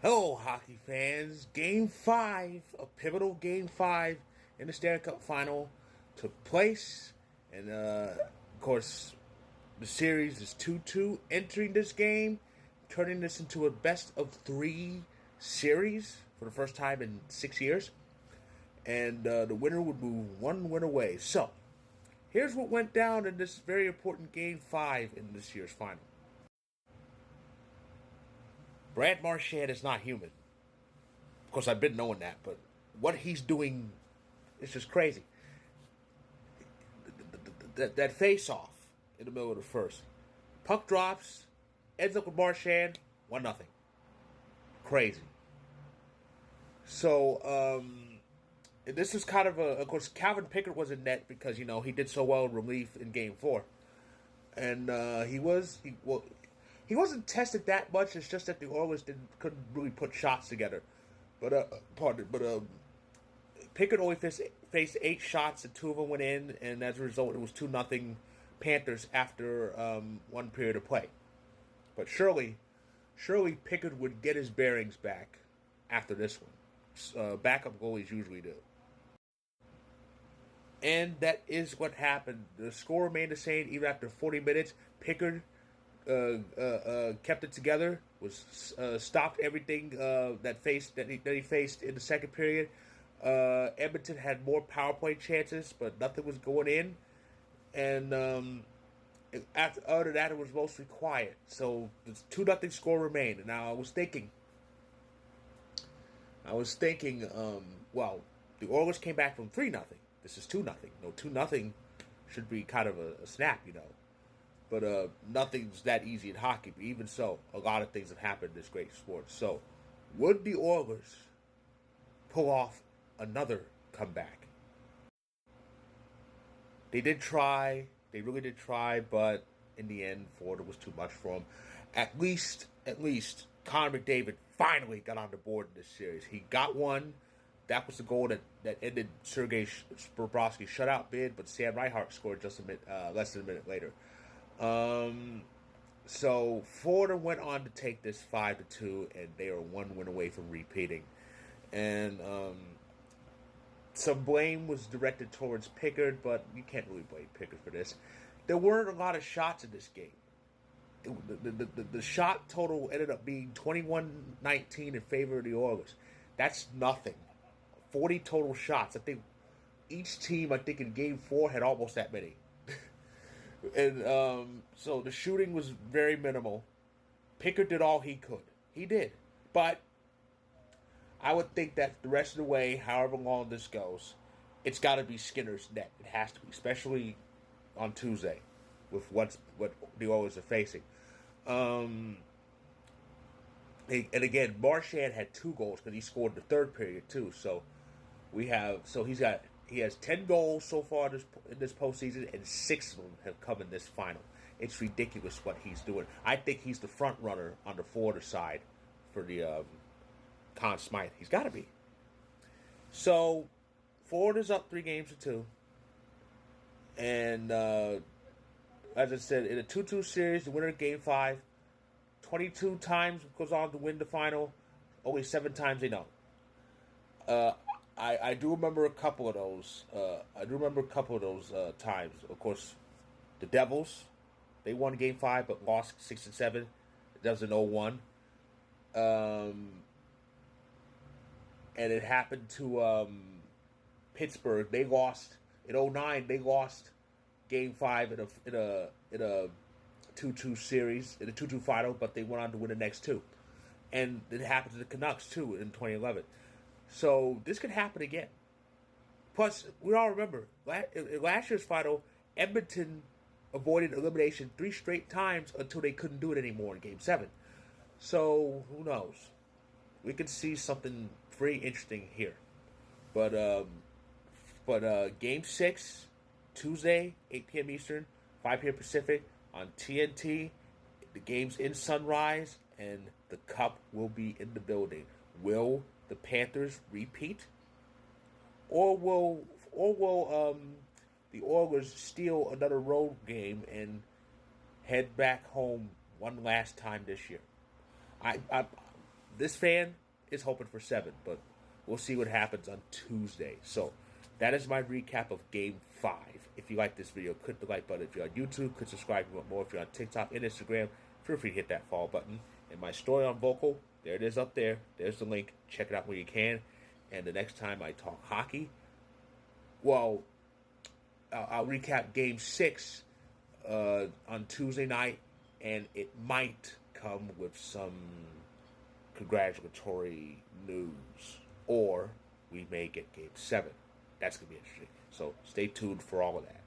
Hello, hockey fans. Game 5, a pivotal Game 5 in the Stanley Cup final took place. And, of course, the series is 2-2 entering this game, turning this into a best of 3 series for the first time in 6 years. And the winner would move one win away. So, here's what went down in this very important Game 5 in this year's final. Brad Marchand is not human. Of course, I've been knowing that, but what he's doing is just crazy. That face off in the middle of the first. Puck drops, ends up with Marchand, 1-0. Crazy. So, this is kind of course, Calvin Pickard was in net because, he did so well in relief in Game 4. And he wasn't tested that much. It's just that the Oilers couldn't really put shots together. But Pickard only faced 8 shots and 2 of them went in, and as a result, it was 2-0 Panthers after 1 period of play. But surely Pickard would get his bearings back after this one. Backup goalies usually do. And that is what happened. The score remained the same even after 40 minutes. Pickard kept it together, was stopped everything that he faced in the second period. Edmonton had more power play chances, but nothing was going in. And other than that, it was mostly quiet. So the 2-0 score remained. And now I was thinking, well, the Oilers came back from 3-0. This is 2-0. No, 2-0 should be kind of a snap, But nothing's that easy in hockey. But even so, a lot of things have happened in this great sport. So, would the Oilers pull off another comeback? They did try. They really did try. But in the end, Florida was too much for them. At least, Connor McDavid finally got on the board in this series. He got one. That was the goal that ended Sergei Bobrovsky's shutout bid. But Sam Reinhart scored just less than a minute later. So Florida went on to take this 5-2, and they are 1 win away from repeating. And some blame was directed towards Pickard, but you can't really blame Pickard for this. There weren't a lot of shots in this game. The shot total ended up being 21-19 in favor of the Oilers. That's nothing. 40 total shots. I think each team, in Game 4 had almost that many. And so the shooting was very minimal. Pickard did all he could. He did. But I would think that the rest of the way, however long this goes, it's got to be Skinner's net. It has to be, especially on Tuesday with what the Oilers are facing. And again, Marchand had 2 goals because he scored in the third period too. So he has 10 goals so far in this postseason, and 6 of them have come in this final. It's ridiculous what he's doing. I think he's the front runner on the Florida side for the Conn Smythe. He's got to be. So Florida's up 3-2, and as I said, in a 2-2 series, the winner of Game 5, 22 times goes on to win the final. Only 7 times they don't. I do remember a couple of those. Times. Of course, the Devils, they won Game 5 but lost 6 and 7. That was an 0-1. And it happened to Pittsburgh. They lost in 2009. They lost Game 5 in a 2-2 series, in a 2-2 final, but they went on to win the next 2. And it happened to the Canucks too in 2011. So this could happen again. Plus, we all remember, in last year's final, Edmonton avoided elimination 3 straight times until they couldn't do it anymore in Game 7. So, who knows? We could see something pretty interesting here. But Game 6, Tuesday, 8 p.m. Eastern, 5 p.m. Pacific, on TNT. The game's in Sunrise, and the Cup will be in the building. Will the Panthers repeat, or will the Oilers steal another road game and head back home one last time this year? This fan is hoping for 7, but we'll see what happens on Tuesday. So that is my recap of Game 5. If you like this video, click the like button. If you're on YouTube, click subscribe if you want more. If you're on TikTok and Instagram, feel free to hit that follow button. And my story on Vocal, there it is up there. There's the link. Check it out when you can. And the next time I talk hockey, well, I'll recap Game 6 on Tuesday night, and it might come with some congratulatory news, or we may get Game 7. That's going to be interesting. So stay tuned for all of that.